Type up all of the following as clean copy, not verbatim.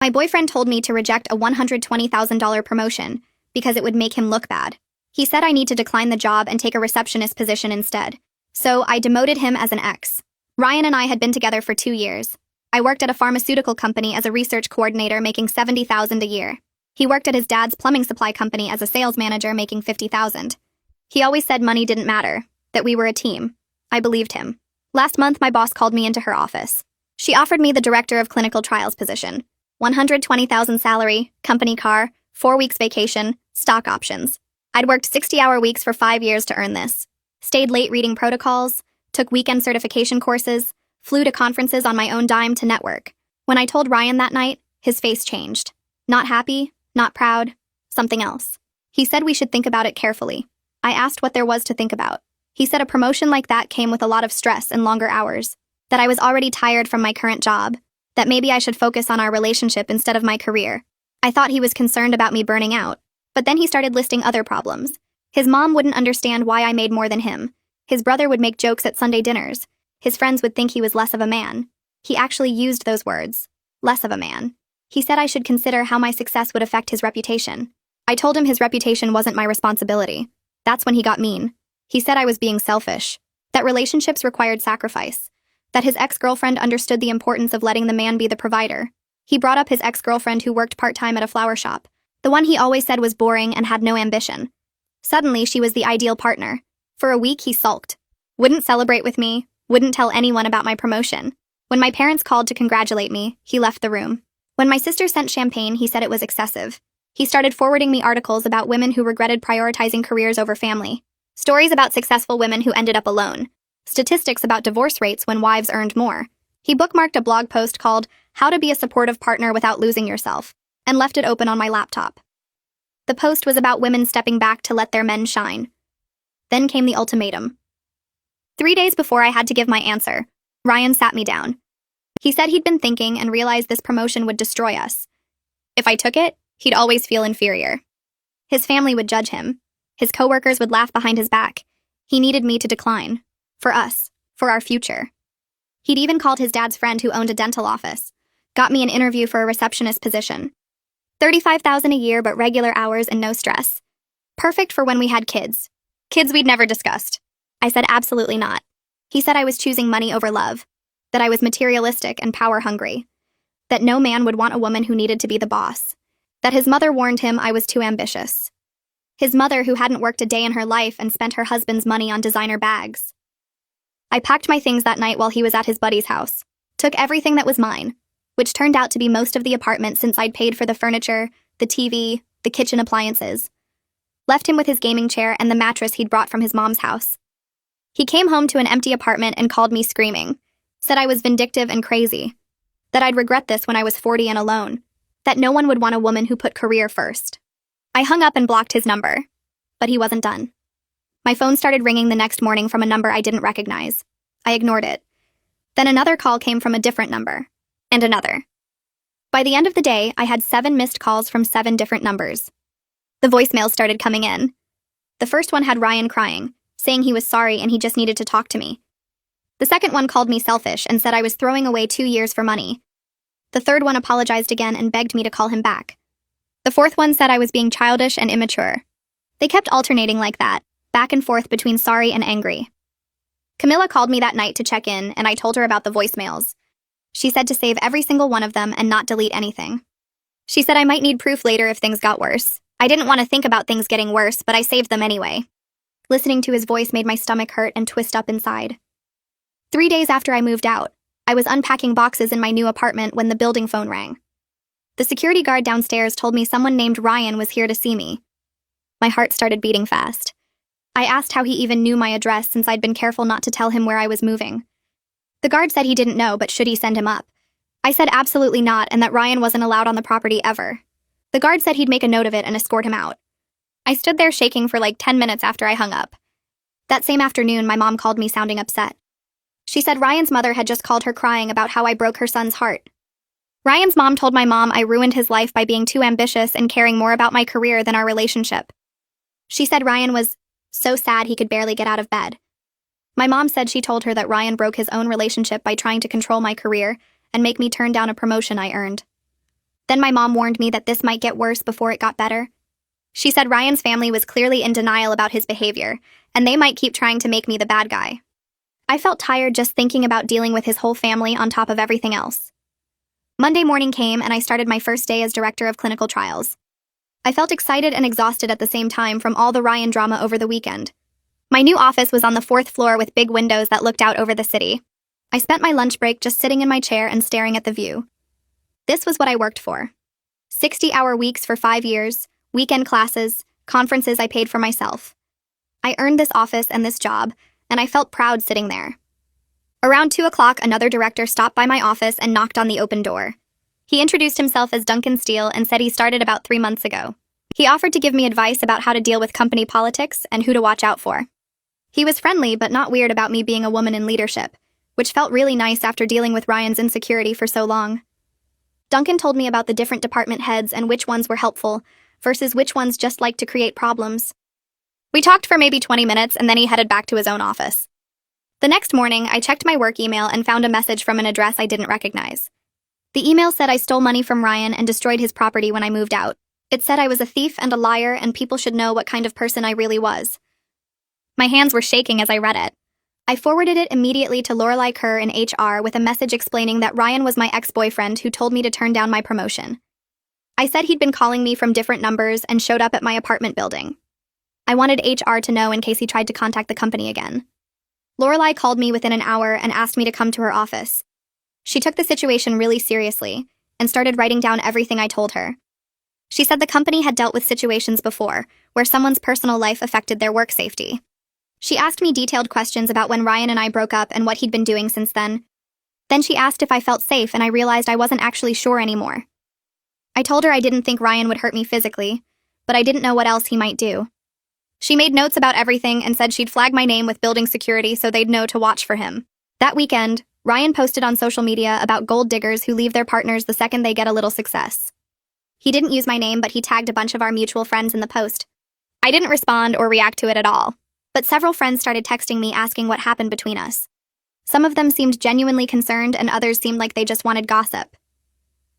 My boyfriend told me to reject a $120,000 promotion because it would make him look bad. He said I need to decline the job and take a receptionist position instead. So I demoted him as an ex. Ryan and I had been together for 2 years. I worked at a pharmaceutical company as a research coordinator making $70,000 a year. He worked at his dad's plumbing supply company as a sales manager making $50,000. He always said money didn't matter, that we were a team. I believed him. Last month, my boss called me into her office. She offered me the director of clinical trials position. $120,000 salary, company car, 4 weeks vacation, stock options. I'd worked 60-hour weeks for 5 years to earn this. Stayed late reading protocols, took weekend certification courses, flew to conferences on my own dime to network. When I told Ryan that night, his face changed. Not happy, not proud, something else. He said we should think about it carefully. I asked what there was to think about. He said a promotion like that came with a lot of stress and longer hours, that I was already tired from my current job, that maybe I should focus on our relationship instead of my career. I thought he was concerned about me burning out, but then he started listing other problems. His mom wouldn't understand why I made more than him. His brother would make jokes at Sunday dinners. His friends would think he was less of a man. He actually used those words, less of a man. He said I should consider how my success would affect his reputation. I told him his reputation wasn't my responsibility. That's when he got mean. He said I was being selfish, that relationships required sacrifice, that his ex-girlfriend understood the importance of letting the man be the provider. He brought up his ex-girlfriend who worked part-time at a flower shop, the one he always said was boring and had no ambition. Suddenly, she was the ideal partner. For a week, he sulked. Wouldn't celebrate with me, wouldn't tell anyone about my promotion. When my parents called to congratulate me, he left the room. When my sister sent champagne, he said it was excessive. He started forwarding me articles about women who regretted prioritizing careers over family. Stories about successful women who ended up alone. Statistics about divorce rates when wives earned more. He bookmarked a blog post called How to Be a Supportive Partner Without Losing Yourself, and left it open on my laptop. The post was about women stepping back to let their men shine. Then came the ultimatum. 3 days before I had to give my answer, Ryan sat me down. He said he'd been thinking and realized this promotion would destroy us. If I took it, he'd always feel inferior. His family would judge him. His coworkers would laugh behind his back. He needed me to decline. For us. For our future. He'd even called his dad's friend who owned a dental office. Got me an interview for a receptionist position. $35,000 a year but regular hours and no stress. Perfect for when we had kids. Kids we'd never discussed. I said absolutely not. He said I was choosing money over love. That I was materialistic and power-hungry. That no man would want a woman who needed to be the boss. That his mother warned him I was too ambitious. His mother who hadn't worked a day in her life and spent her husband's money on designer bags. I packed my things that night while he was at his buddy's house. Took everything that was mine, which turned out to be most of the apartment since I'd paid for the furniture, the TV, the kitchen appliances. Left him with his gaming chair and the mattress he'd brought from his mom's house. He came home to an empty apartment and called me screaming. Said I was vindictive and crazy. That I'd regret this when I was 40 and alone. That no one would want a woman who put career first. I hung up and blocked his number. But he wasn't done. My phone started ringing the next morning from a number I didn't recognize. I ignored it. Then another call came from a different number. And another. By the end of the day, I had 7 missed calls from 7 different numbers. The voicemails started coming in. The first one had Ryan crying, saying he was sorry and he just needed to talk to me. The second one called me selfish and said I was throwing away 2 years for money. The third one apologized again and begged me to call him back. The fourth one said I was being childish and immature. They kept alternating like that, back and forth between sorry and angry. Camilla called me that night to check in, and I told her about the voicemails. She said to save every single one of them and not delete anything. She said I might need proof later if things got worse. I didn't want to think about things getting worse, but I saved them anyway. Listening to his voice made my stomach hurt and twist up inside. 3 days after I moved out, I was unpacking boxes in my new apartment when the building phone rang. The security guard downstairs told me someone named Ryan was here to see me. My heart started beating fast. I asked how he even knew my address since I'd been careful not to tell him where I was moving. The guard said he didn't know, but should he send him up? I said absolutely not and that Ryan wasn't allowed on the property ever. The guard said he'd make a note of it and escort him out. I stood there shaking for like 10 minutes after I hung up. That same afternoon, my mom called me sounding upset. She said Ryan's mother had just called her crying about how I broke her son's heart. Ryan's mom told my mom I ruined his life by being too ambitious and caring more about my career than our relationship. She said Ryan was so sad he could barely get out of bed. My mom said she told her that Ryan broke his own relationship by trying to control my career and make me turn down a promotion I earned. Then my mom warned me that this might get worse before it got better. She said Ryan's family was clearly in denial about his behavior, and they might keep trying to make me the bad guy. I felt tired just thinking about dealing with his whole family on top of everything else. Monday morning came and I started my first day as director of clinical trials. I felt excited and exhausted at the same time from all the Ryan drama over the weekend. My new office was on the 4th floor with big windows that looked out over the city. I spent my lunch break just sitting in my chair and staring at the view. This was what I worked for. 60-hour weeks for 5 years, weekend classes, conferences I paid for myself. I earned this office and this job, and I felt proud sitting there. Around 2 o'clock, another director stopped by my office and knocked on the open door. He introduced himself as Duncan Steele and said he started about 3 months ago. He offered to give me advice about how to deal with company politics and who to watch out for. He was friendly but not weird about me being a woman in leadership, which felt really nice after dealing with Ryan's insecurity for so long. Duncan told me about the different department heads and which ones were helpful versus which ones just liked to create problems. We talked for maybe 20 minutes and then he headed back to his own office. The next morning, I checked my work email and found a message from an address I didn't recognize. The email said I stole money from Ryan and destroyed his property when I moved out. It said I was a thief and a liar and people should know what kind of person I really was. My hands were shaking as I read it. I forwarded it immediately to Lorelei Kerr in HR with a message explaining that Ryan was my ex-boyfriend who told me to turn down my promotion. I said he'd been calling me from different numbers and showed up at my apartment building. I wanted HR to know in case he tried to contact the company again. Lorelei called me within an hour and asked me to come to her office. She took the situation really seriously and started writing down everything I told her. She said the company had dealt with situations before where someone's personal life affected their work safety. She asked me detailed questions about when Ryan and I broke up and what he'd been doing since then. Then she asked if I felt safe and I realized I wasn't actually sure anymore. I told her I didn't think Ryan would hurt me physically, but I didn't know what else he might do. She made notes about everything and said she'd flag my name with building security so they'd know to watch for him. That weekend, Ryan posted on social media about gold diggers who leave their partners the second they get a little success. He didn't use my name, but he tagged a bunch of our mutual friends in the post. I didn't respond or react to it at all, but several friends started texting me asking what happened between us. Some of them seemed genuinely concerned and others seemed like they just wanted gossip.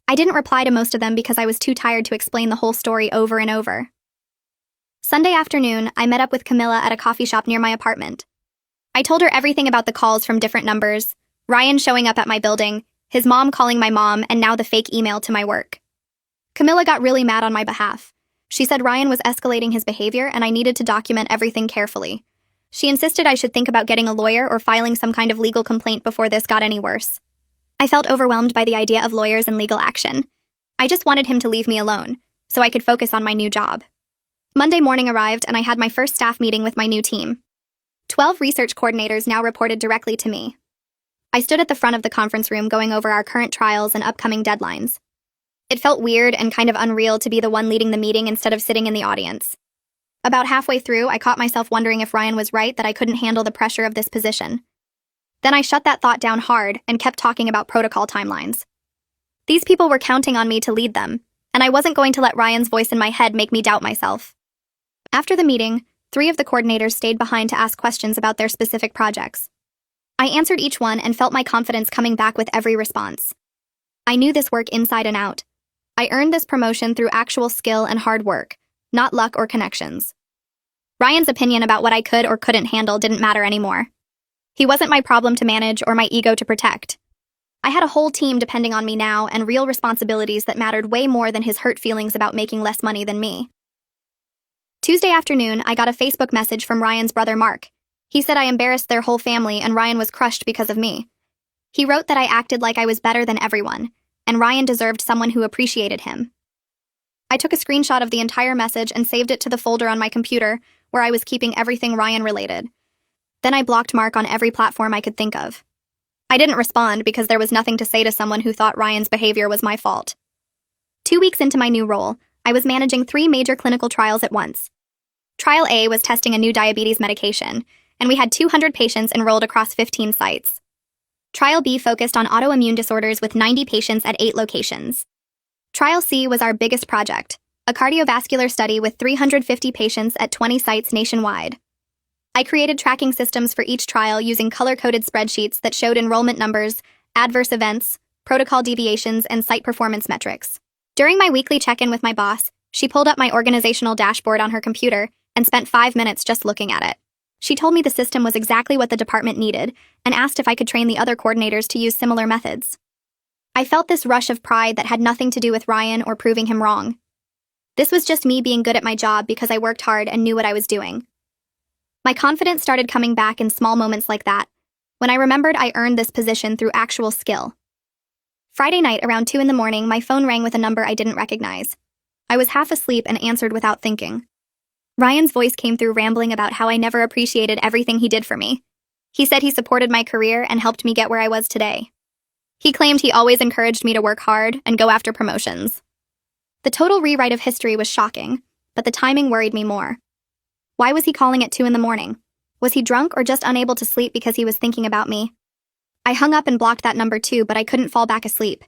I didn't reply to most of them because I was too tired to explain the whole story over and over. Sunday afternoon, I met up with Camilla at a coffee shop near my apartment. I told her everything about the calls from different numbers, Ryan showing up at my building, his mom calling my mom, and now the fake email to my work. Camilla got really mad on my behalf. She said Ryan was escalating his behavior and I needed to document everything carefully. She insisted I should think about getting a lawyer or filing some kind of legal complaint before this got any worse. I felt overwhelmed by the idea of lawyers and legal action. I just wanted him to leave me alone, so I could focus on my new job. Monday morning arrived and I had my first staff meeting with my new team. 12 research coordinators now reported directly to me. I stood at the front of the conference room going over our current trials and upcoming deadlines. It felt weird and kind of unreal to be the one leading the meeting instead of sitting in the audience. About halfway through, I caught myself wondering if Ryan was right that I couldn't handle the pressure of this position. Then I shut that thought down hard and kept talking about protocol timelines. These people were counting on me to lead them, and I wasn't going to let Ryan's voice in my head make me doubt myself. After the meeting, 3 of the coordinators stayed behind to ask questions about their specific projects. I answered each one and felt my confidence coming back with every response. I knew this work inside and out. I earned this promotion through actual skill and hard work, not luck or connections. Ryan's opinion about what I could or couldn't handle didn't matter anymore. He wasn't my problem to manage or my ego to protect. I had a whole team depending on me now and real responsibilities that mattered way more than his hurt feelings about making less money than me. Tuesday afternoon, I got a Facebook message from Ryan's brother Mark. He said I embarrassed their whole family and Ryan was crushed because of me. He wrote that I acted like I was better than everyone, and Ryan deserved someone who appreciated him. I took a screenshot of the entire message and saved it to the folder on my computer where I was keeping everything Ryan related. Then I blocked Mark on every platform I could think of. I didn't respond because there was nothing to say to someone who thought Ryan's behavior was my fault. 2 weeks into my new role, I was managing 3 major clinical trials at once. Trial A was testing a new diabetes medication, and we had 200 patients enrolled across 15 sites. Trial B focused on autoimmune disorders with 90 patients at 8 locations. Trial C was our biggest project, a cardiovascular study with 350 patients at 20 sites nationwide. I created tracking systems for each trial using color-coded spreadsheets that showed enrollment numbers, adverse events, protocol deviations, and site performance metrics. During my weekly check-in with my boss, she pulled up my organizational dashboard on her computer and spent 5 minutes just looking at it. She told me the system was exactly what the department needed and asked if I could train the other coordinators to use similar methods. I felt this rush of pride that had nothing to do with Ryan or proving him wrong. This was just me being good at my job because I worked hard and knew what I was doing. My confidence started coming back in small moments like that, when I remembered I earned this position through actual skill. Friday night around 2 in the morning, my phone rang with a number I didn't recognize. I was half asleep and answered without thinking. Ryan's voice came through rambling about how I never appreciated everything he did for me. He said he supported my career and helped me get where I was today. He claimed he always encouraged me to work hard and go after promotions. The total rewrite of history was shocking, but the timing worried me more. Why was he calling at 2 in the morning? Was he drunk or just unable to sleep because he was thinking about me? I hung up and blocked that number too, but I couldn't fall back asleep.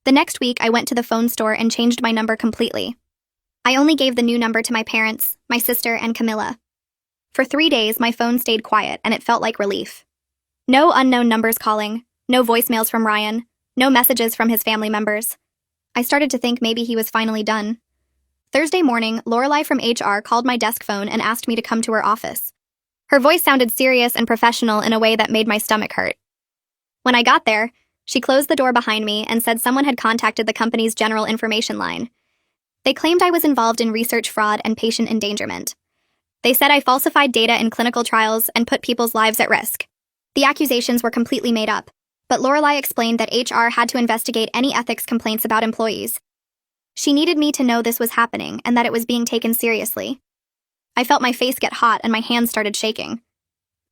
The next week, I went to the phone store and changed my number completely. I only gave the new number to my parents, my sister, and Camilla. For 3 days, my phone stayed quiet, and it felt like relief. No unknown numbers calling, no voicemails from Ryan, no messages from his family members. I started to think maybe he was finally done. Thursday morning, Lorelai from HR called my desk phone and asked me to come to her office. Her voice sounded serious and professional in a way that made my stomach hurt. When I got there, she closed the door behind me and said someone had contacted the company's general information line. They claimed I was involved in research fraud and patient endangerment. They said I falsified data in clinical trials and put people's lives at risk. The accusations were completely made up, but Lorelai explained that HR had to investigate any ethics complaints about employees. She needed me to know this was happening and that it was being taken seriously. I felt my face get hot and my hands started shaking.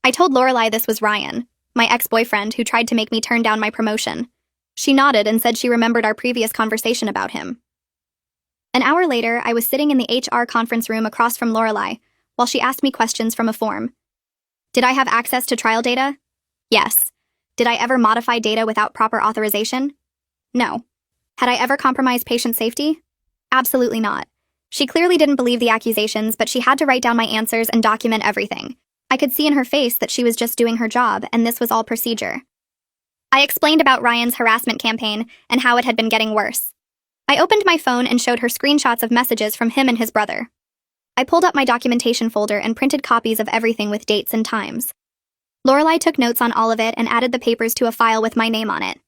I told Lorelai this was Ryan, my ex-boyfriend who tried to make me turn down my promotion. She nodded and said she remembered our previous conversation about him. An hour later, I was sitting in the HR conference room across from Lorelai while she asked me questions from a form. Did I have access to trial data? Yes. Did I ever modify data without proper authorization? No. Had I ever compromised patient safety? Absolutely not. She clearly didn't believe the accusations, but she had to write down my answers and document everything. I could see in her face that she was just doing her job, and this was all procedure. I explained about Ryan's harassment campaign and how it had been getting worse. I opened my phone and showed her screenshots of messages from him and his brother. I pulled up my documentation folder and printed copies of everything with dates and times. Lorelai took notes on all of it and added the papers to a file with my name on it.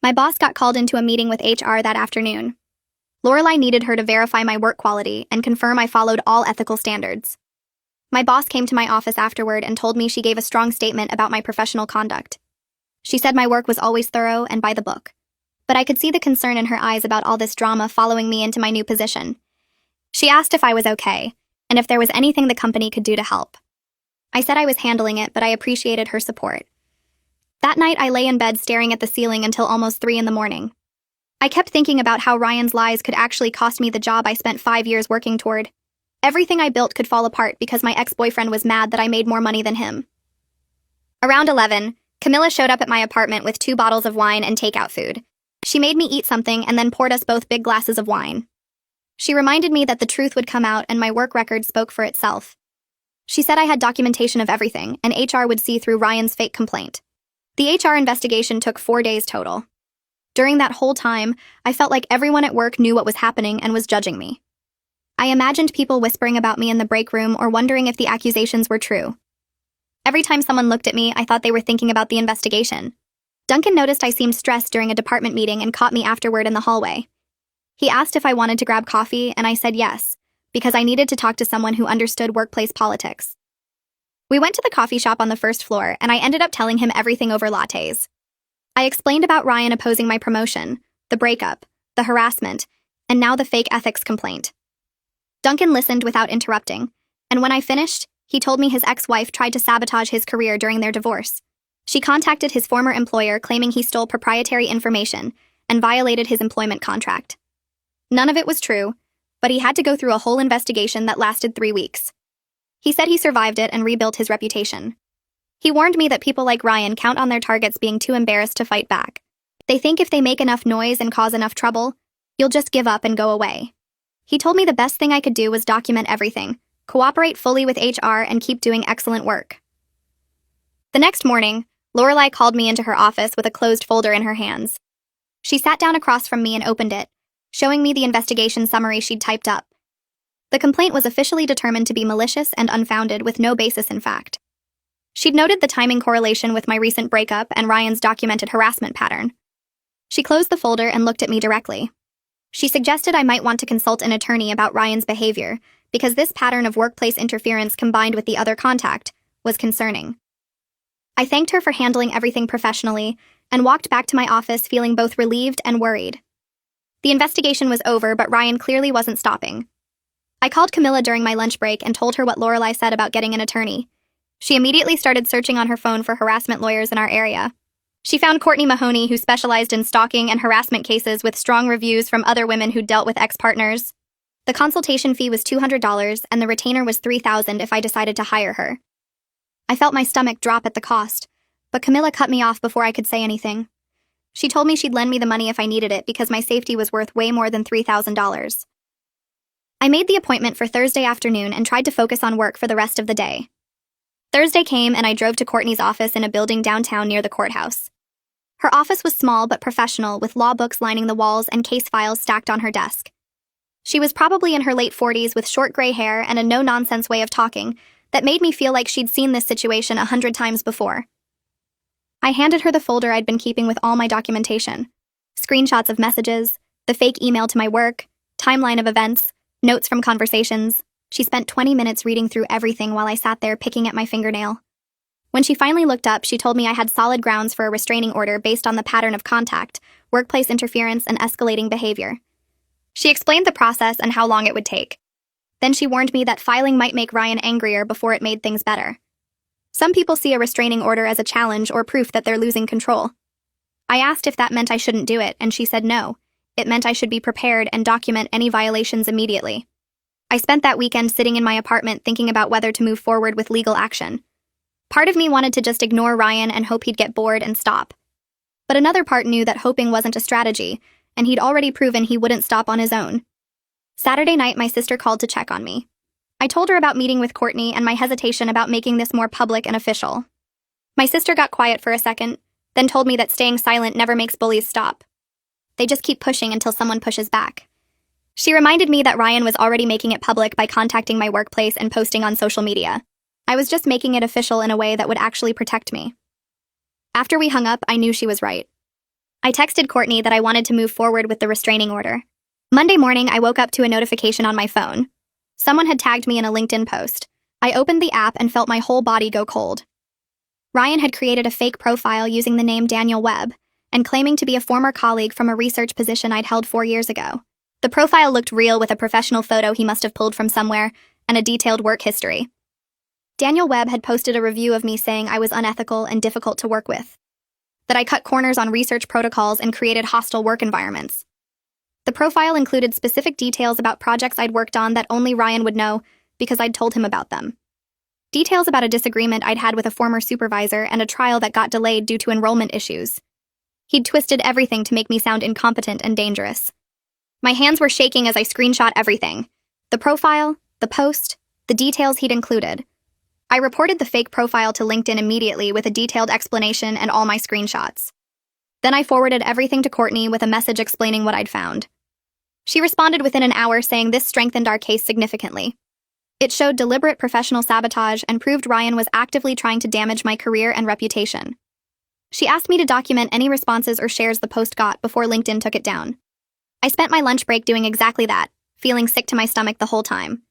My boss got called into a meeting with HR that afternoon. Lorelai needed her to verify my work quality and confirm I followed all ethical standards. My boss came to my office afterward and told me she gave a strong statement about my professional conduct. She said my work was always thorough and by the book. But I could see the concern in her eyes about all this drama following me into my new position. She asked if I was okay, and if there was anything the company could do to help. I said I was handling it, but I appreciated her support. That night, I lay in bed staring at the ceiling until almost 3 in the morning. I kept thinking about how Ryan's lies could actually cost me the job I spent 5 years working toward. Everything I built could fall apart because my ex-boyfriend was mad that I made more money than him. Around 11, Camilla showed up at my apartment with 2 bottles of wine and takeout food. She made me eat something and then poured us both big glasses of wine. She reminded me that the truth would come out and my work record spoke for itself. She said I had documentation of everything and HR would see through Ryan's fake complaint. The HR investigation took 4 days total. During that whole time, I felt like everyone at work knew what was happening and was judging me. I imagined people whispering about me in the break room or wondering if the accusations were true. Every time someone looked at me, I thought they were thinking about the investigation. Duncan noticed I seemed stressed during a department meeting and caught me afterward in the hallway. He asked if I wanted to grab coffee, and I said yes, because I needed to talk to someone who understood workplace politics. We went to the coffee shop on the first floor, and I ended up telling him everything over lattes. I explained about Ryan opposing my promotion, the breakup, the harassment, and now the fake ethics complaint. Duncan listened without interrupting, and when I finished, he told me his ex-wife tried to sabotage his career during their divorce. She contacted his former employer claiming he stole proprietary information and violated his employment contract. None of it was true, but he had to go through a whole investigation that lasted 3 weeks. He said he survived it and rebuilt his reputation. He warned me that people like Ryan count on their targets being too embarrassed to fight back. They think if they make enough noise and cause enough trouble, you'll just give up and go away. He told me the best thing I could do was document everything, cooperate fully with HR, and keep doing excellent work. The next morning, Lorelai called me into her office with a closed folder in her hands. She sat down across from me and opened it, showing me the investigation summary she'd typed up. The complaint was officially determined to be malicious and unfounded with no basis in fact. She'd noted the timing correlation with my recent breakup and Ryan's documented harassment pattern. She closed the folder and looked at me directly. She suggested I might want to consult an attorney about Ryan's behavior, because this pattern of workplace interference combined with the other contact was concerning. I thanked her for handling everything professionally and walked back to my office feeling both relieved and worried. The investigation was over, but Ryan clearly wasn't stopping. I called Camilla during my lunch break and told her what Lorelai said about getting an attorney. She immediately started searching on her phone for harassment lawyers in our area. She found Courtney Mahoney, who specialized in stalking and harassment cases with strong reviews from other women who dealt with ex-partners. The consultation fee was $200 and the retainer was $3,000 if I decided to hire her. I felt my stomach drop at the cost, but Camilla cut me off before I could say anything. She told me she'd lend me the money if I needed it because my safety was worth way more than $3,000. I made the appointment for Thursday afternoon and tried to focus on work for the rest of the day. Thursday came and I drove to Courtney's office in a building downtown near the courthouse. Her office was small but professional, with law books lining the walls and case files stacked on her desk. She was probably in her late 40s with short gray hair and a no-nonsense way of talking that made me feel like she'd seen this situation 100 times before. I handed her the folder I'd been keeping with all my documentation. Screenshots of messages, the fake email to my work, timeline of events, notes from conversations. She spent 20 minutes reading through everything while I sat there picking at my fingernail. When she finally looked up, she told me I had solid grounds for a restraining order based on the pattern of contact, workplace interference, and escalating behavior. She explained the process and how long it would take. Then she warned me that filing might make Ryan angrier before it made things better. Some people see a restraining order as a challenge or proof that they're losing control. I asked if that meant I shouldn't do it, and she said no. It meant I should be prepared and document any violations immediately. I spent that weekend sitting in my apartment thinking about whether to move forward with legal action. Part of me wanted to just ignore Ryan and hope he'd get bored and stop. But another part knew that hoping wasn't a strategy, and he'd already proven he wouldn't stop on his own. Saturday night, my sister called to check on me. I told her about meeting with Courtney and my hesitation about making this more public and official. My sister got quiet for a second, then told me that staying silent never makes bullies stop. They just keep pushing until someone pushes back. She reminded me that Ryan was already making it public by contacting my workplace and posting on social media. I was just making it official in a way that would actually protect me. After we hung up, I knew she was right. I texted Courtney that I wanted to move forward with the restraining order. Monday morning, I woke up to a notification on my phone. Someone had tagged me in a LinkedIn post. I opened the app and felt my whole body go cold. Ryan had created a fake profile using the name Daniel Webb and claiming to be a former colleague from a research position I'd held 4 years ago. The profile looked real with a professional photo he must have pulled from somewhere and a detailed work history. Daniel Webb had posted a review of me saying I was unethical and difficult to work with, that I cut corners on research protocols and created hostile work environments. The profile included specific details about projects I'd worked on that only Ryan would know because I'd told him about them. Details about a disagreement I'd had with a former supervisor and a trial that got delayed due to enrollment issues. He'd twisted everything to make me sound incompetent and dangerous. My hands were shaking as I screenshot everything. The profile, the post, the details he'd included. I reported the fake profile to LinkedIn immediately with a detailed explanation and all my screenshots. Then I forwarded everything to Courtney with a message explaining what I'd found. She responded within an hour saying this strengthened our case significantly. It showed deliberate professional sabotage and proved Ryan was actively trying to damage my career and reputation. She asked me to document any responses or shares the post got before LinkedIn took it down. I spent my lunch break doing exactly that, feeling sick to my stomach the whole time.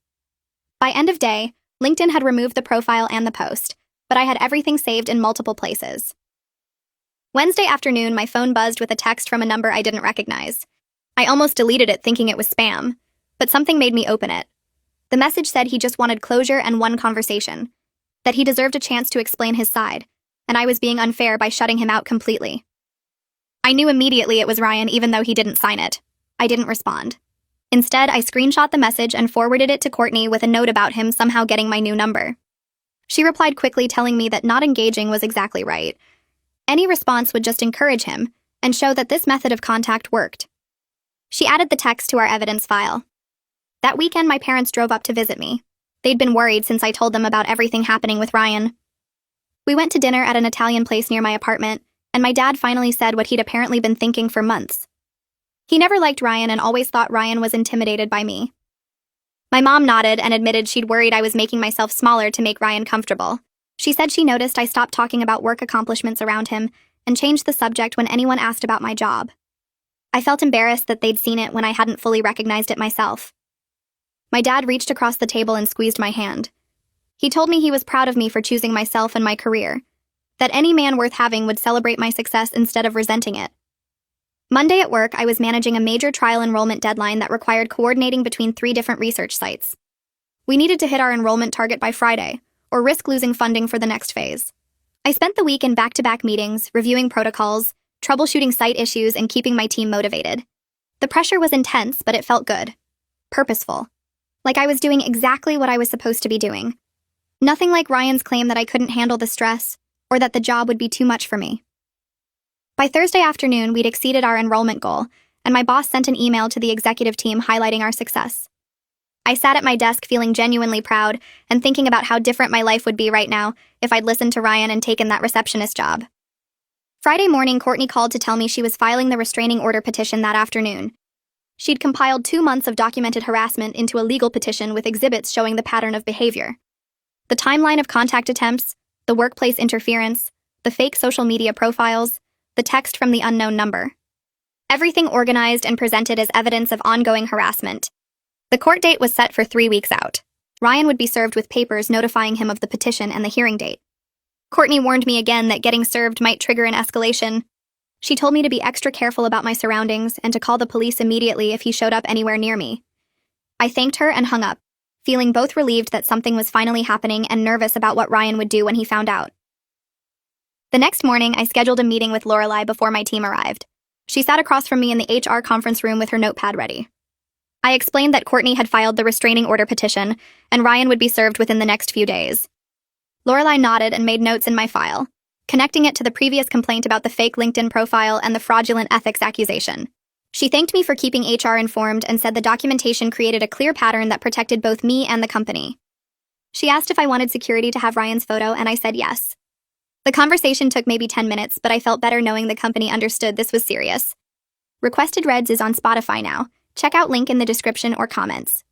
By end of day, LinkedIn had removed the profile and the post, but I had everything saved in multiple places. Wednesday afternoon, my phone buzzed with a text from a number I didn't recognize. I almost deleted it thinking it was spam, but something made me open it. The message said he just wanted closure and one conversation, that he deserved a chance to explain his side, and I was being unfair by shutting him out completely. I knew immediately it was Ryan even though he didn't sign it. I didn't respond. Instead, I screenshot the message and forwarded it to Courtney with a note about him somehow getting my new number. She replied quickly telling me that not engaging was exactly right. Any response would just encourage him and show that this method of contact worked. She added the text to our evidence file. That weekend, my parents drove up to visit me. They'd been worried since I told them about everything happening with Ryan. We went to dinner at an Italian place near my apartment, and my dad finally said what he'd apparently been thinking for months. He never liked Ryan and always thought Ryan was intimidated by me. My mom nodded and admitted she'd worried I was making myself smaller to make Ryan comfortable. She said she noticed I stopped talking about work accomplishments around him and changed the subject when anyone asked about my job. I felt embarrassed that they'd seen it when I hadn't fully recognized it myself. My dad reached across the table and squeezed my hand. He told me he was proud of me for choosing myself and my career, that any man worth having would celebrate my success instead of resenting it. Monday at work, I was managing a major trial enrollment deadline that required coordinating between 3 different research sites. We needed to hit our enrollment target by Friday, or risk losing funding for the next phase. I spent the week in back-to-back meetings, reviewing protocols, troubleshooting site issues, and keeping my team motivated. The pressure was intense, but it felt good. Purposeful. Like I was doing exactly what I was supposed to be doing. Nothing like Ryan's claim that I couldn't handle the stress, or that the job would be too much for me. By Thursday afternoon, we'd exceeded our enrollment goal, and my boss sent an email to the executive team highlighting our success. I sat at my desk feeling genuinely proud and thinking about how different my life would be right now if I'd listened to Ryan and taken that receptionist job. Friday morning, Courtney called to tell me she was filing the restraining order petition that afternoon. She'd compiled 2 months of documented harassment into a legal petition with exhibits showing the pattern of behavior. The timeline of contact attempts, the workplace interference, the fake social media profiles, the text from the unknown number. Everything organized and presented as evidence of ongoing harassment. The court date was set for 3 weeks out. Ryan would be served with papers notifying him of the petition and the hearing date. Courtney warned me again that getting served might trigger an escalation. She told me to be extra careful about my surroundings and to call the police immediately if he showed up anywhere near me. I thanked her and hung up, feeling both relieved that something was finally happening and nervous about what Ryan would do when he found out. The next morning, I scheduled a meeting with Lorelai before my team arrived. She sat across from me in the HR conference room with her notepad ready. I explained that Courtney had filed the restraining order petition, and Ryan would be served within the next few days. Lorelai nodded and made notes in my file, connecting it to the previous complaint about the fake LinkedIn profile and the fraudulent ethics accusation. She thanked me for keeping HR informed and said the documentation created a clear pattern that protected both me and the company. She asked if I wanted security to have Ryan's photo, and I said yes. The conversation took maybe 10 minutes, but I felt better knowing the company understood this was serious. Requested Reds is on Spotify now. Check out link in the description or comments.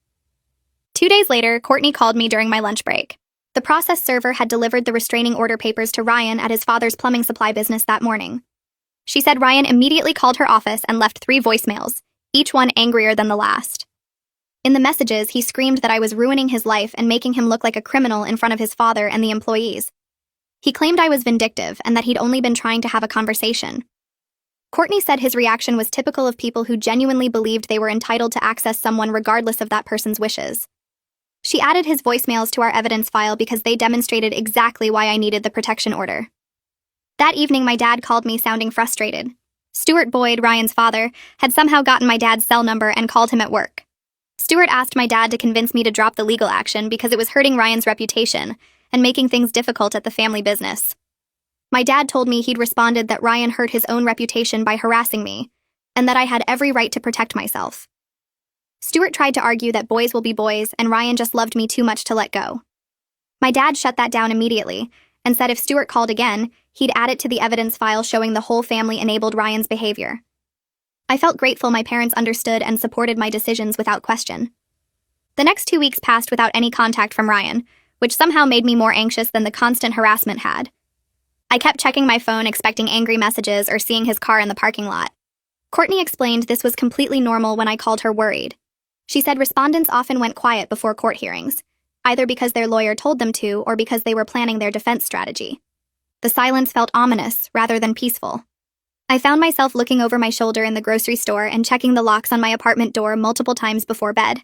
2 days later, Courtney called me during my lunch break. The process server had delivered the restraining order papers to Ryan at his father's plumbing supply business that morning. She said Ryan immediately called her office and left 3 voicemails, each one angrier than the last. In the messages, he screamed that I was ruining his life and making him look like a criminal in front of his father and the employees. He claimed I was vindictive and that he'd only been trying to have a conversation. Courtney said his reaction was typical of people who genuinely believed they were entitled to access someone regardless of that person's wishes. She added his voicemails to our evidence file because they demonstrated exactly why I needed the protection order. That evening, my dad called me sounding frustrated. Stuart Boyd, Ryan's father, had somehow gotten my dad's cell number and called him at work. Stuart asked my dad to convince me to drop the legal action because it was hurting Ryan's reputation and making things difficult at the family business. My dad told me he'd responded that Ryan hurt his own reputation by harassing me, and that I had every right to protect myself. Stuart tried to argue that boys will be boys and Ryan just loved me too much to let go. My dad shut that down immediately and said if Stuart called again, he'd add it to the evidence file showing the whole family enabled Ryan's behavior. I felt grateful my parents understood and supported my decisions without question. The next 2 weeks passed without any contact from Ryan, which somehow made me more anxious than the constant harassment had. I kept checking my phone expecting angry messages or seeing his car in the parking lot. Courtney explained this was completely normal when I called her worried. She said respondents often went quiet before court hearings, either because their lawyer told them to or because they were planning their defense strategy. The silence felt ominous rather than peaceful. I found myself looking over my shoulder in the grocery store and checking the locks on my apartment door multiple times before bed.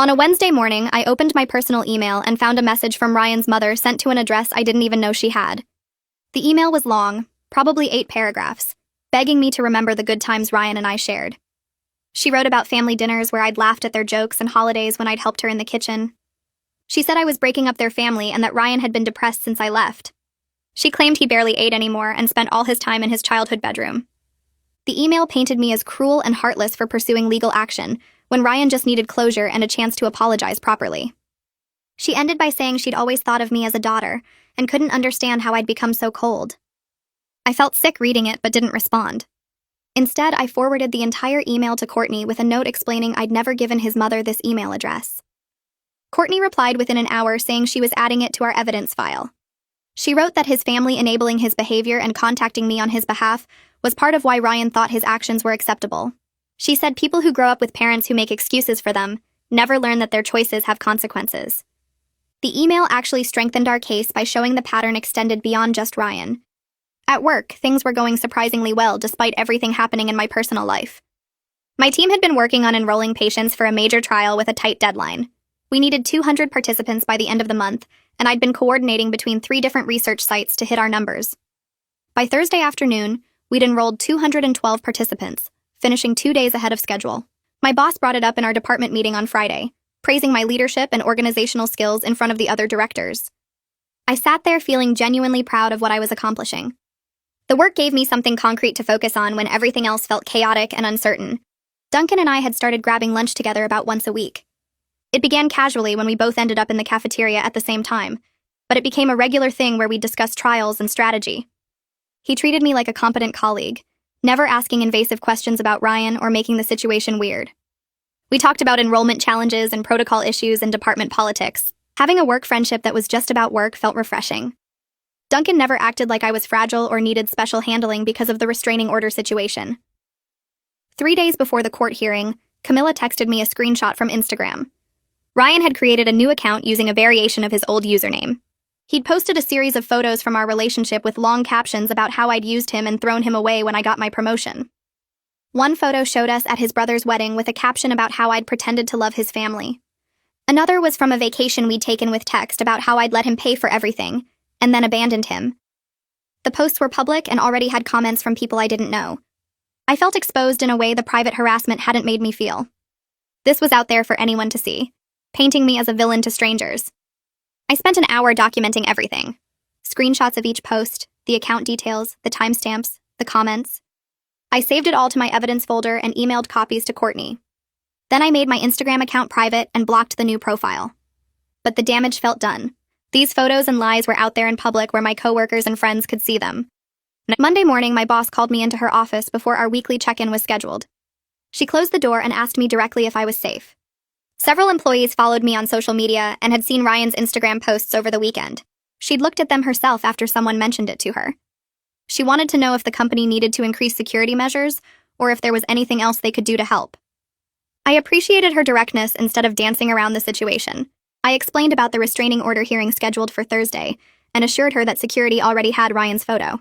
On a Wednesday morning, I opened my personal email and found a message from Ryan's mother sent to an address I didn't even know she had. The email was long, probably 8 paragraphs, begging me to remember the good times Ryan and I shared. She wrote about family dinners where I'd laughed at their jokes and holidays when I'd helped her in the kitchen. She said I was breaking up their family and that Ryan had been depressed since I left. She claimed he barely ate anymore and spent all his time in his childhood bedroom. The email painted me as cruel and heartless for pursuing legal action, when Ryan just needed closure and a chance to apologize properly. She ended by saying she'd always thought of me as a daughter and couldn't understand how I'd become so cold. I felt sick reading it but didn't respond. Instead, I forwarded the entire email to Courtney with a note explaining I'd never given his mother this email address. Courtney replied within an hour saying she was adding it to our evidence file. She wrote that his family enabling his behavior and contacting me on his behalf was part of why Ryan thought his actions were acceptable. She said people who grow up with parents who make excuses for them never learn that their choices have consequences. The email actually strengthened our case by showing the pattern extended beyond just Ryan. At work, things were going surprisingly well despite everything happening in my personal life. My team had been working on enrolling patients for a major trial with a tight deadline. We needed 200 participants by the end of the month, and I'd been coordinating between 3 different research sites to hit our numbers. By Thursday afternoon, we'd enrolled 212 participants, finishing 2 days ahead of schedule. My boss brought it up in our department meeting on Friday, praising my leadership and organizational skills in front of the other directors. I sat there feeling genuinely proud of what I was accomplishing. The work gave me something concrete to focus on when everything else felt chaotic and uncertain. Duncan and I had started grabbing lunch together about once a week. It began casually when we both ended up in the cafeteria at the same time, but it became a regular thing where we discussed trials and strategy. He treated me like a competent colleague, never asking invasive questions about Ryan or making the situation weird. We talked about enrollment challenges and protocol issues and department politics. Having a work friendship that was just about work felt refreshing. Duncan never acted like I was fragile or needed special handling because of the restraining order situation. 3 days before the court hearing, Camilla texted me a screenshot from Instagram. Ryan had created a new account using a variation of his old username. He'd posted a series of photos from our relationship with long captions about how I'd used him and thrown him away when I got my promotion. One photo showed us at his brother's wedding with a caption about how I'd pretended to love his family. Another was from a vacation we'd taken with text about how I'd let him pay for everything, and then abandoned him. The posts were public and already had comments from people I didn't know. I felt exposed in a way the private harassment hadn't made me feel. This was out there for anyone to see, painting me as a villain to strangers. I spent an hour documenting everything. Screenshots of each post, the account details, the timestamps, the comments. I saved it all to my evidence folder and emailed copies to Courtney. Then I made my Instagram account private and blocked the new profile. But the damage felt done. These photos and lies were out there in public where my coworkers and friends could see them. Monday morning, my boss called me into her office before our weekly check-in was scheduled. She closed the door and asked me directly if I was safe. Several employees followed me on social media and had seen Ryan's Instagram posts over the weekend. She'd looked at them herself after someone mentioned it to her. She wanted to know if the company needed to increase security measures or if there was anything else they could do to help. I appreciated her directness instead of dancing around the situation. I explained about the restraining order hearing scheduled for Thursday and assured her that security already had Ryan's photo.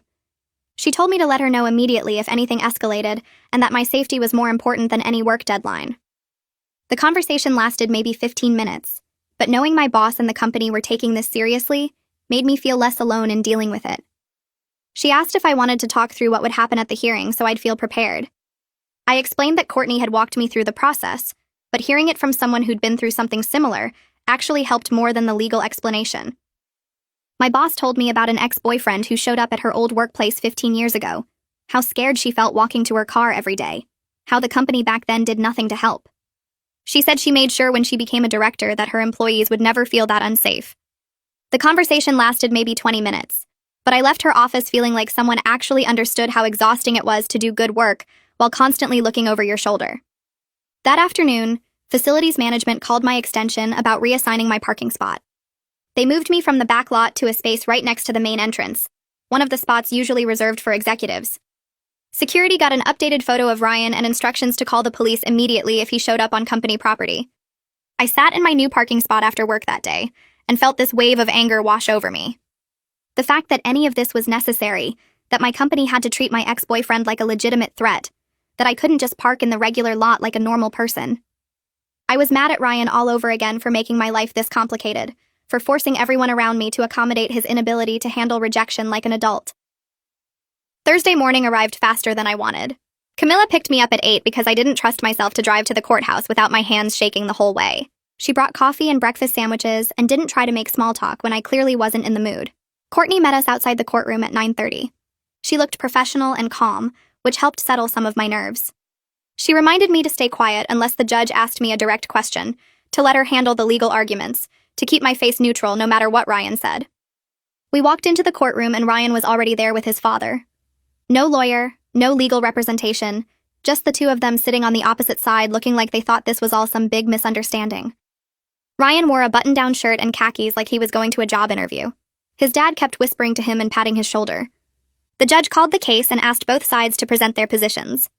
She told me to let her know immediately if anything escalated and that my safety was more important than any work deadline. The conversation lasted maybe 15 minutes, but knowing my boss and the company were taking this seriously made me feel less alone in dealing with it. She asked if I wanted to talk through what would happen at the hearing so I'd feel prepared. I explained that Courtney had walked me through the process, but hearing it from someone who'd been through something similar actually helped more than the legal explanation. My boss told me about an ex-boyfriend who showed up at her old workplace 15 years ago, how scared she felt walking to her car every day, how the company back then did nothing to help. She said she made sure when she became a director that her employees would never feel that unsafe. The conversation lasted maybe 20 minutes, but I left her office feeling like someone actually understood how exhausting it was to do good work while constantly looking over your shoulder. That afternoon, facilities management called my extension about reassigning my parking spot. They moved me from the back lot to a space right next to the main entrance, one of the spots usually reserved for executives. Security got an updated photo of Ryan and instructions to call the police immediately if he showed up on company property. I sat in my new parking spot after work that day and felt this wave of anger wash over me. The fact that any of this was necessary, that my company had to treat my ex-boyfriend like a legitimate threat, that I couldn't just park in the regular lot like a normal person. I was mad at Ryan all over again for making my life this complicated, for forcing everyone around me to accommodate his inability to handle rejection like an adult. Thursday morning arrived faster than I wanted. Camilla picked me up at 8 because I didn't trust myself to drive to the courthouse without my hands shaking the whole way. She brought coffee and breakfast sandwiches and didn't try to make small talk when I clearly wasn't in the mood. Courtney met us outside the courtroom at 9:30. She looked professional and calm, which helped settle some of my nerves. She reminded me to stay quiet unless the judge asked me a direct question, to let her handle the legal arguments, to keep my face neutral no matter what Ryan said. We walked into the courtroom and Ryan was already there with his father. No lawyer, No legal representation, just the two of them sitting on the opposite side looking like they thought this was all some big misunderstanding. Ryan wore a button-down shirt and khakis like he was going to a job interview. His dad kept whispering to him and patting his shoulder. The judge called the case and asked both sides to present their positions.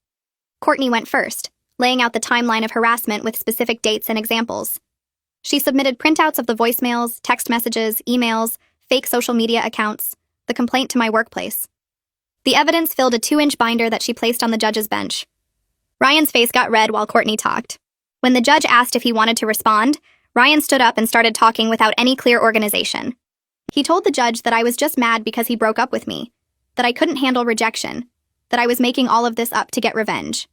Courtney went first, laying out the timeline of harassment with specific dates and examples. She submitted printouts of the voicemails, text messages, emails, fake social media accounts, the complaint to my workplace. The evidence filled a 2-inch binder that she placed on the judge's bench. Ryan's face got red while Courtney talked. When the judge asked if he wanted to respond, Ryan stood up and started talking without any clear organization. He told the judge that I was just mad because he broke up with me, that I couldn't handle rejection, that I was making all of this up to get revenge.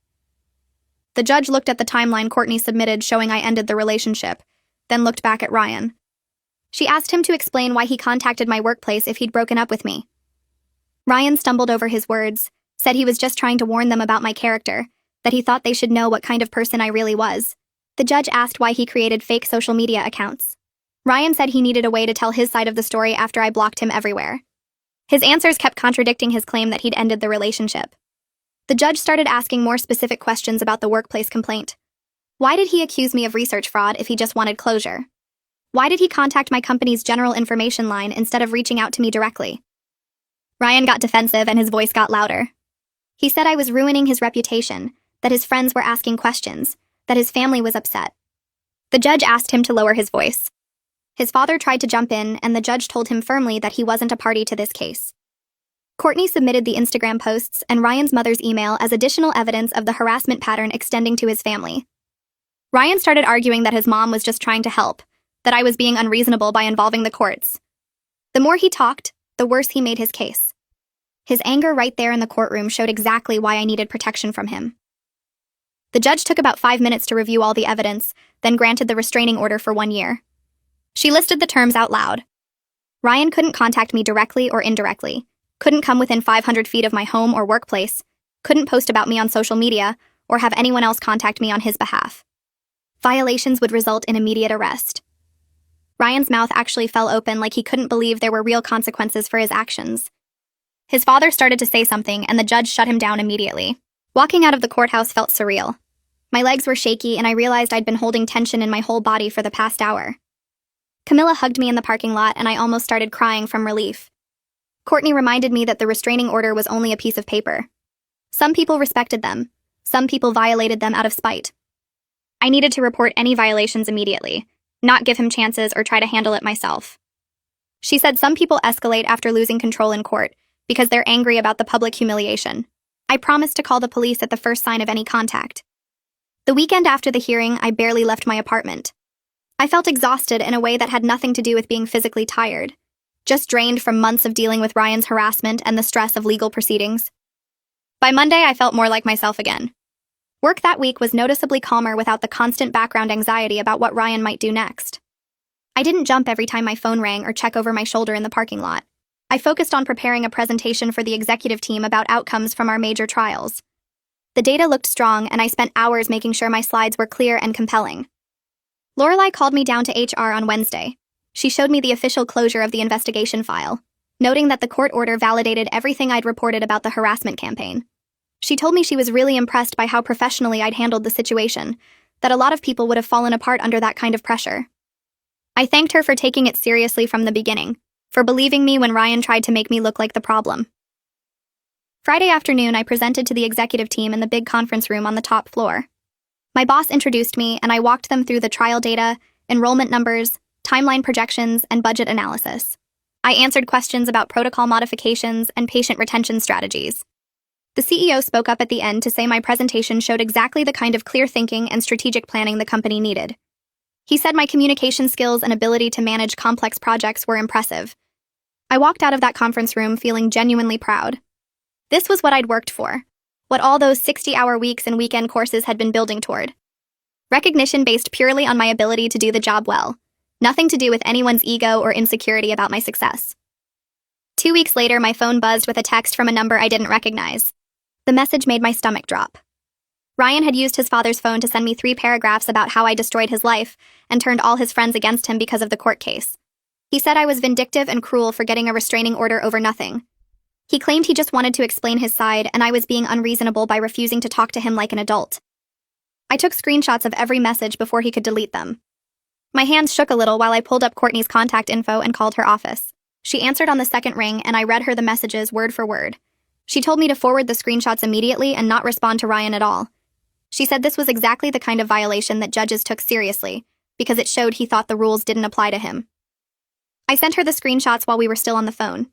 The judge looked at the timeline Courtney submitted showing I ended the relationship, then looked back at Ryan. She asked him to explain why he contacted my workplace if he'd broken up with me. Ryan stumbled over his words, said he was just trying to warn them about my character, that he thought they should know what kind of person I really was. The judge asked why he created fake social media accounts. Ryan said he needed a way to tell his side of the story after I blocked him everywhere. His answers kept contradicting his claim that he'd ended the relationship. The judge started asking more specific questions about the workplace complaint. Why did he accuse me of research fraud if he just wanted closure? Why did he contact my company's general information line instead of reaching out to me directly? Ryan got defensive and his voice got louder. He said I was ruining his reputation, that his friends were asking questions, that his family was upset. The judge asked him to lower his voice. His father tried to jump in, and the judge told him firmly that he wasn't a party to this case. Courtney submitted the Instagram posts and Ryan's mother's email as additional evidence of the harassment pattern extending to his family. Ryan started arguing that his mom was just trying to help, that I was being unreasonable by involving the courts. The more he talked, the worse he made his case. His anger right there in the courtroom showed exactly why I needed protection from him. The judge took about 5 minutes to review all the evidence, then granted the restraining order for 1 year. She listed the terms out loud. Ryan couldn't contact me directly or indirectly, couldn't come within 500 feet of my home or workplace, couldn't post about me on social media, or have anyone else contact me on his behalf. Violations would result in immediate arrest. Ryan's mouth actually fell open like he couldn't believe there were real consequences for his actions. His father started to say something, and the judge shut him down immediately. Walking out of the courthouse felt surreal. My legs were shaky, and I realized I'd been holding tension in my whole body for the past hour. Camilla hugged me in the parking lot, and I almost started crying from relief. Courtney reminded me that the restraining order was only a piece of paper. Some people respected them. Some people violated them out of spite. I needed to report any violations immediately, not give him chances or try to handle it myself. She said some people escalate after losing control in court because they're angry about the public humiliation. I promised to call the police at the first sign of any contact. The weekend after the hearing, I barely left my apartment. I felt exhausted in a way that had nothing to do with being physically tired, just drained from months of dealing with Ryan's harassment and the stress of legal proceedings. By Monday, I felt more like myself again. Work that week was noticeably calmer without the constant background anxiety about what Ryan might do next. I didn't jump every time my phone rang or check over my shoulder in the parking lot. I focused on preparing a presentation for the executive team about outcomes from our major trials. The data looked strong, and I spent hours making sure my slides were clear and compelling. Lorelai called me down to HR on Wednesday. She showed me the official closure of the investigation file, noting that the court order validated everything I'd reported about the harassment campaign. She told me she was really impressed by how professionally I'd handled the situation, that a lot of people would have fallen apart under that kind of pressure. I thanked her for taking it seriously from the beginning, for believing me when Ryan tried to make me look like the problem. Friday afternoon, I presented to the executive team in the big conference room on the top floor. My boss introduced me, and I walked them through the trial data, enrollment numbers, timeline projections, and budget analysis. I answered questions about protocol modifications and patient retention strategies. The CEO spoke up at the end to say my presentation showed exactly the kind of clear thinking and strategic planning the company needed. He said my communication skills and ability to manage complex projects were impressive. I walked out of that conference room feeling genuinely proud. This was what I'd worked for, what all those 60-hour weeks and weekend courses had been building toward. Recognition based purely on my ability to do the job well, nothing to do with anyone's ego or insecurity about my success. 2 weeks later, my phone buzzed with a text from a number I didn't recognize. The message made my stomach drop. Ryan had used his father's phone to send me 3 paragraphs about how I destroyed his life and turned all his friends against him because of the court case. He said I was vindictive and cruel for getting a restraining order over nothing. He claimed he just wanted to explain his side and I was being unreasonable by refusing to talk to him like an adult. I took screenshots of every message before he could delete them. My hands shook a little while I pulled up Courtney's contact info and called her office. She answered on the second ring and I read her the messages word for word. She told me to forward the screenshots immediately and not respond to Ryan at all. She said this was exactly the kind of violation that judges took seriously, because it showed he thought the rules didn't apply to him. I sent her the screenshots while we were still on the phone.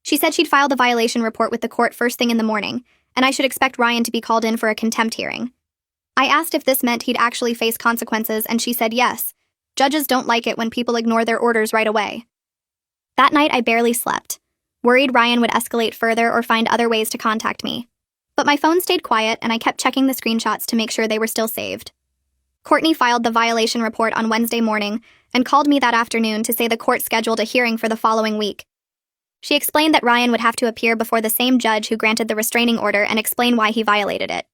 She said she'd file the violation report with the court first thing in the morning, and I should expect Ryan to be called in for a contempt hearing. I asked if this meant he'd actually face consequences, and she said yes. Judges don't like it when people ignore their orders right away. That night, I barely slept, worried Ryan would escalate further or find other ways to contact me. But my phone stayed quiet, and I kept checking the screenshots to make sure they were still saved. Courtney filed the violation report on Wednesday morning and called me that afternoon to say the court scheduled a hearing for the following week. She explained that Ryan would have to appear before the same judge who granted the restraining order and explain why he violated it.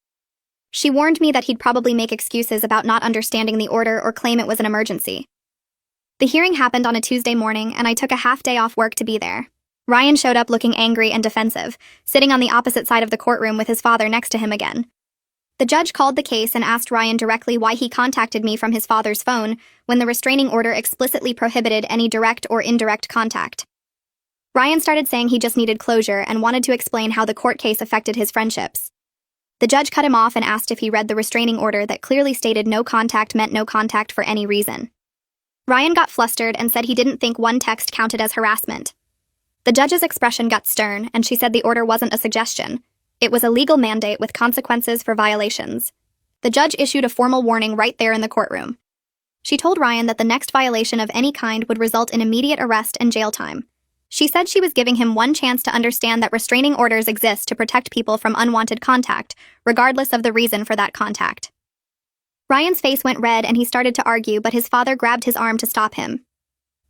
She warned me that he'd probably make excuses about not understanding the order or claim it was an emergency. The hearing happened on a Tuesday morning, and I took a half day off work to be there. Ryan showed up looking angry and defensive, sitting on the opposite side of the courtroom with his father next to him again. The judge called the case and asked Ryan directly why he contacted me from his father's phone when the restraining order explicitly prohibited any direct or indirect contact. Ryan started saying he just needed closure and wanted to explain how the court case affected his friendships. The judge cut him off and asked if he read the restraining order that clearly stated no contact meant no contact for any reason. Ryan got flustered and said he didn't think one text counted as harassment. The judge's expression got stern, and she said the order wasn't a suggestion. It was a legal mandate with consequences for violations. The judge issued a formal warning right there in the courtroom. She told Ryan that the next violation of any kind would result in immediate arrest and jail time. She said she was giving him one chance to understand that restraining orders exist to protect people from unwanted contact, regardless of the reason for that contact. Ryan's face went red and he started to argue, but his father grabbed his arm to stop him.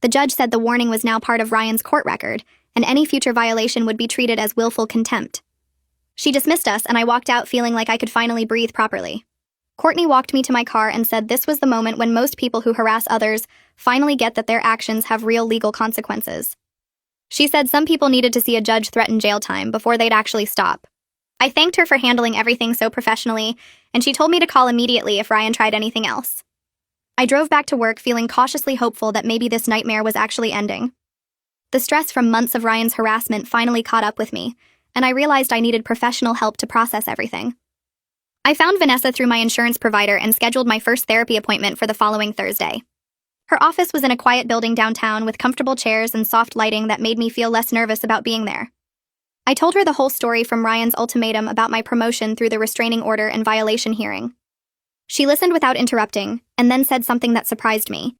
The judge said the warning was now part of Ryan's court record, and any future violation would be treated as willful contempt. She dismissed us, and I walked out feeling like I could finally breathe properly. Courtney walked me to my car and said this was the moment when most people who harass others finally get that their actions have real legal consequences. She said some people needed to see a judge threaten jail time before they'd actually stop. I thanked her for handling everything so professionally, and she told me to call immediately if Ryan tried anything else. I drove back to work feeling cautiously hopeful that maybe this nightmare was actually ending. The stress from months of Ryan's harassment finally caught up with me, and I realized I needed professional help to process everything. I found Vanessa through my insurance provider and scheduled my first therapy appointment for the following Thursday. Her office was in a quiet building downtown with comfortable chairs and soft lighting that made me feel less nervous about being there. I told her the whole story from Ryan's ultimatum about my promotion through the restraining order and violation hearing. She listened without interrupting, and then said something that surprised me.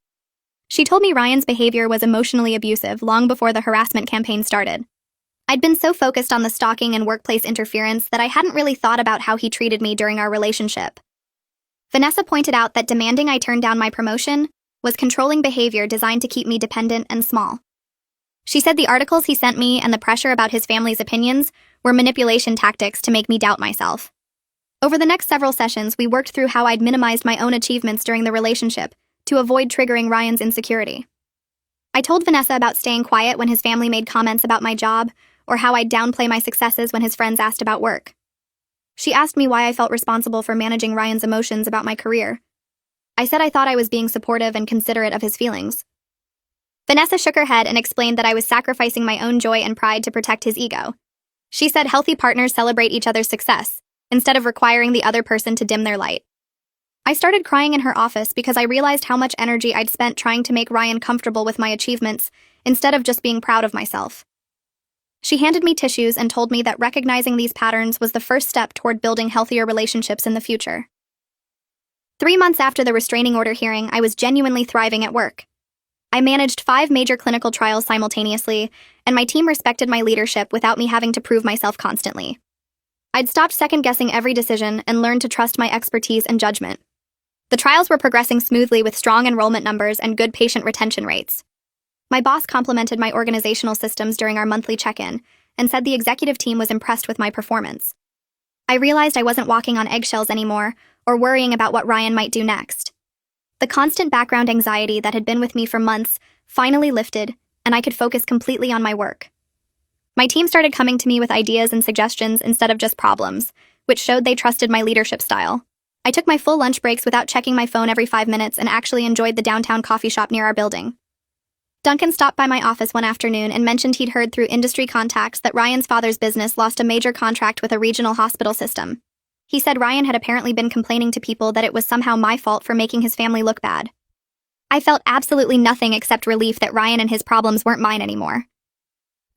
She told me Ryan's behavior was emotionally abusive long before the harassment campaign started. I'd been so focused on the stalking and workplace interference that I hadn't really thought about how he treated me during our relationship. Vanessa pointed out that demanding I turn down my promotion was controlling behavior designed to keep me dependent and small. She said the articles he sent me and the pressure about his family's opinions were manipulation tactics to make me doubt myself. Over the next several sessions, we worked through how I'd minimized my own achievements during the relationship to avoid triggering Ryan's insecurity. I told Vanessa about staying quiet when his family made comments about my job, or how I'd downplay my successes when his friends asked about work. She asked me why I felt responsible for managing Ryan's emotions about my career. I said I thought I was being supportive and considerate of his feelings. Vanessa shook her head and explained that I was sacrificing my own joy and pride to protect his ego. She said healthy partners celebrate each other's success, instead of requiring the other person to dim their light. I started crying in her office because I realized how much energy I'd spent trying to make Ryan comfortable with my achievements, instead of just being proud of myself. She handed me tissues and told me that recognizing these patterns was the first step toward building healthier relationships in the future. 3 months after the restraining order hearing, I was genuinely thriving at work. I managed 5 major clinical trials simultaneously, and my team respected my leadership without me having to prove myself constantly. I'd stopped second-guessing every decision and learned to trust my expertise and judgment. The trials were progressing smoothly with strong enrollment numbers and good patient retention rates. My boss complimented my organizational systems during our monthly check-in and said the executive team was impressed with my performance. I realized I wasn't walking on eggshells anymore or worrying about what Ryan might do next. The constant background anxiety that had been with me for months finally lifted, and I could focus completely on my work. My team started coming to me with ideas and suggestions instead of just problems, which showed they trusted my leadership style. I took my full lunch breaks without checking my phone every 5 minutes and actually enjoyed the downtown coffee shop near our building. Duncan stopped by my office one afternoon and mentioned he'd heard through industry contacts that Ryan's father's business lost a major contract with a regional hospital system. He said Ryan had apparently been complaining to people that it was somehow my fault for making his family look bad. I felt absolutely nothing except relief that Ryan and his problems weren't mine anymore.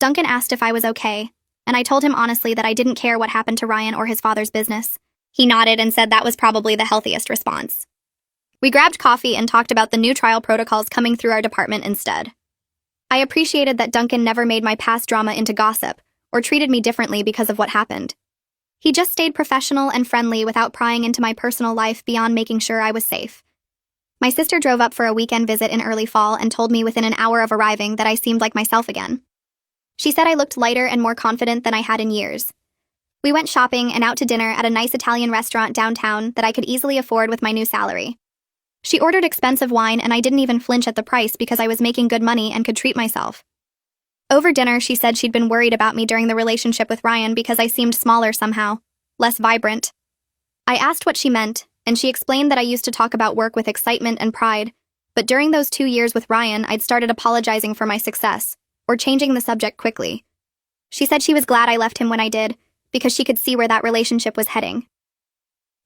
Duncan asked if I was okay, and I told him honestly that I didn't care what happened to Ryan or his father's business. He nodded and said that was probably the healthiest response. We grabbed coffee and talked about the new trial protocols coming through our department instead. I appreciated that Duncan never made my past drama into gossip or treated me differently because of what happened. He just stayed professional and friendly without prying into my personal life beyond making sure I was safe. My sister drove up for a weekend visit in early fall and told me within an hour of arriving that I seemed like myself again. She said I looked lighter and more confident than I had in years. We went shopping and out to dinner at a nice Italian restaurant downtown that I could easily afford with my new salary. She ordered expensive wine and I didn't even flinch at the price because I was making good money and could treat myself. Over dinner, she said she'd been worried about me during the relationship with Ryan because I seemed smaller somehow, less vibrant. I asked what she meant, and she explained that I used to talk about work with excitement and pride, but during those 2 years with Ryan, I'd started apologizing for my success, or changing the subject quickly. She said she was glad I left him when I did, because she could see where that relationship was heading.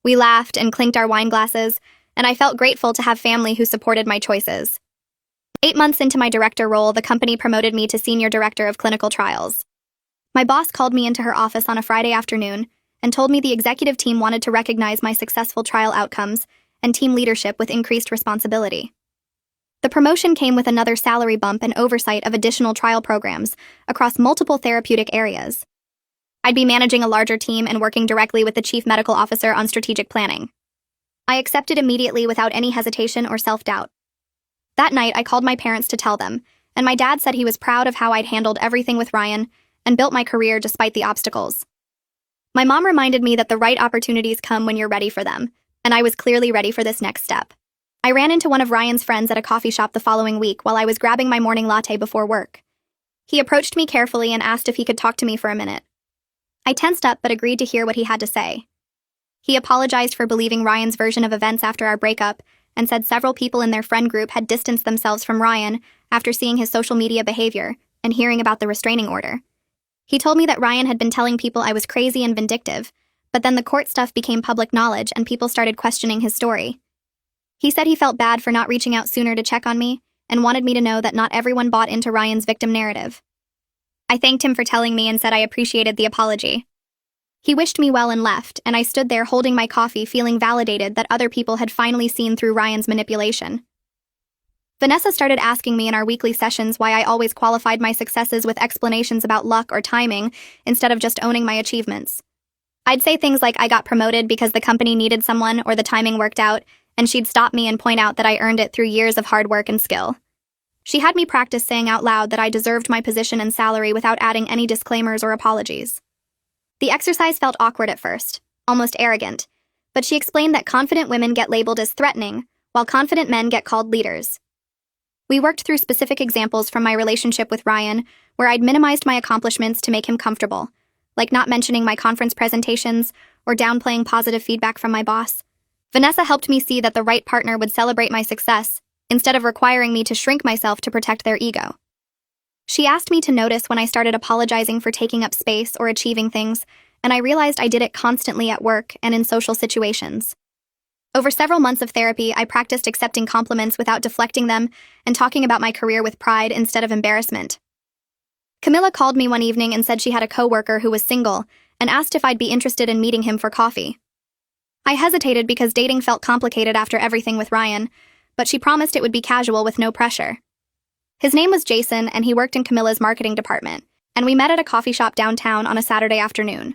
We laughed and clinked our wine glasses, and I felt grateful to have family who supported my choices. 8 months into my director role, the company promoted me to Senior Director of Clinical Trials. My boss called me into her office on a Friday afternoon and told me the executive team wanted to recognize my successful trial outcomes and team leadership with increased responsibility. The promotion came with another salary bump and oversight of additional trial programs across multiple therapeutic areas. I'd be managing a larger team and working directly with the chief medical officer on strategic planning. I accepted immediately without any hesitation or self-doubt. That night, I called my parents to tell them, and my dad said he was proud of how I'd handled everything with Ryan and built my career despite the obstacles. My mom reminded me that the right opportunities come when you're ready for them, and I was clearly ready for this next step. I ran into one of Ryan's friends at a coffee shop the following week while I was grabbing my morning latte before work. He approached me carefully and asked if he could talk to me for a minute. I tensed up but agreed to hear what he had to say. He apologized for believing Ryan's version of events after our breakup and said several people in their friend group had distanced themselves from Ryan after seeing his social media behavior and hearing about the restraining order. He told me that Ryan had been telling people I was crazy and vindictive, but then the court stuff became public knowledge and people started questioning his story. He said he felt bad for not reaching out sooner to check on me and wanted me to know that not everyone bought into Ryan's victim narrative. I thanked him for telling me and said I appreciated the apology. He wished me well and left, and I stood there holding my coffee feeling validated that other people had finally seen through Ryan's manipulation. Vanessa started asking me in our weekly sessions why I always qualified my successes with explanations about luck or timing instead of just owning my achievements. I'd say things like I got promoted because the company needed someone or the timing worked out, and she'd stop me and point out that I earned it through years of hard work and skill. She had me practice saying out loud that I deserved my position and salary without adding any disclaimers or apologies. The exercise felt awkward at first, almost arrogant, but she explained that confident women get labeled as threatening, while confident men get called leaders. We worked through specific examples from my relationship with Ryan, where I'd minimized my accomplishments to make him comfortable, like not mentioning my conference presentations or downplaying positive feedback from my boss. Vanessa helped me see that the right partner would celebrate my success, instead of requiring me to shrink myself to protect their ego. She asked me to notice when I started apologizing for taking up space or achieving things, and I realized I did it constantly at work and in social situations. Over several months of therapy, I practiced accepting compliments without deflecting them and talking about my career with pride instead of embarrassment. Camilla called me one evening and said she had a coworker who was single and asked if I'd be interested in meeting him for coffee. I hesitated because dating felt complicated after everything with Ryan, but she promised it would be casual with no pressure. His name was Jason, and he worked in Camilla's marketing department, and we met at a coffee shop downtown on a Saturday afternoon.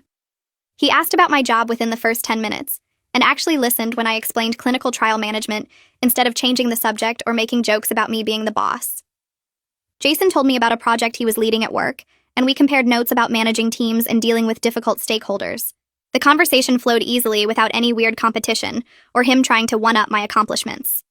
He asked about my job within the first 10 minutes, and actually listened when I explained clinical trial management instead of changing the subject or making jokes about me being the boss. Jason told me about a project he was leading at work, and we compared notes about managing teams and dealing with difficult stakeholders. The conversation flowed easily without any weird competition or him trying to one-up my accomplishments.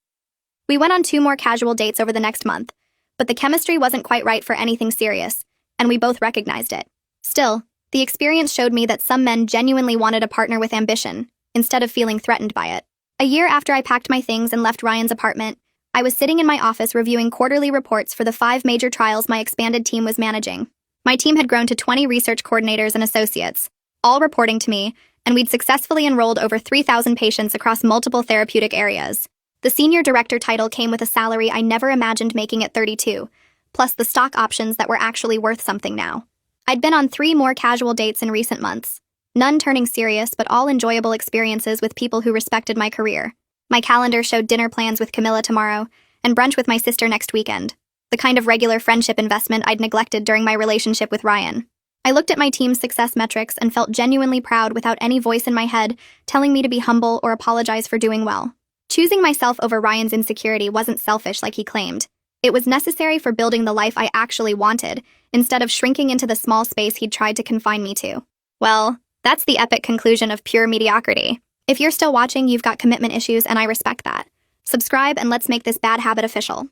We went on 2 more casual dates over the next month, but the chemistry wasn't quite right for anything serious, and we both recognized it. Still, the experience showed me that some men genuinely wanted a partner with ambition, instead of feeling threatened by it. A year after I packed my things and left Ryan's apartment, I was sitting in my office reviewing quarterly reports for the 5 major trials my expanded team was managing. My team had grown to 20 research coordinators and associates, all reporting to me, and we'd successfully enrolled over 3,000 patients across multiple therapeutic areas. The senior director title came with a salary I never imagined making at 32, plus the stock options that were actually worth something now. I'd been on 3 more casual dates in recent months, none turning serious but all enjoyable experiences with people who respected my career. My calendar showed dinner plans with Camilla tomorrow and brunch with my sister next weekend, the kind of regular friendship investment I'd neglected during my relationship with Ryan. I looked at my team's success metrics and felt genuinely proud without any voice in my head telling me to be humble or apologize for doing well. Choosing myself over Ryan's insecurity wasn't selfish like he claimed. It was necessary for building the life I actually wanted, instead of shrinking into the small space he'd tried to confine me to. Well, that's the epic conclusion of pure mediocrity. If you're still watching, you've got commitment issues, and I respect that. Subscribe and let's make this bad habit official.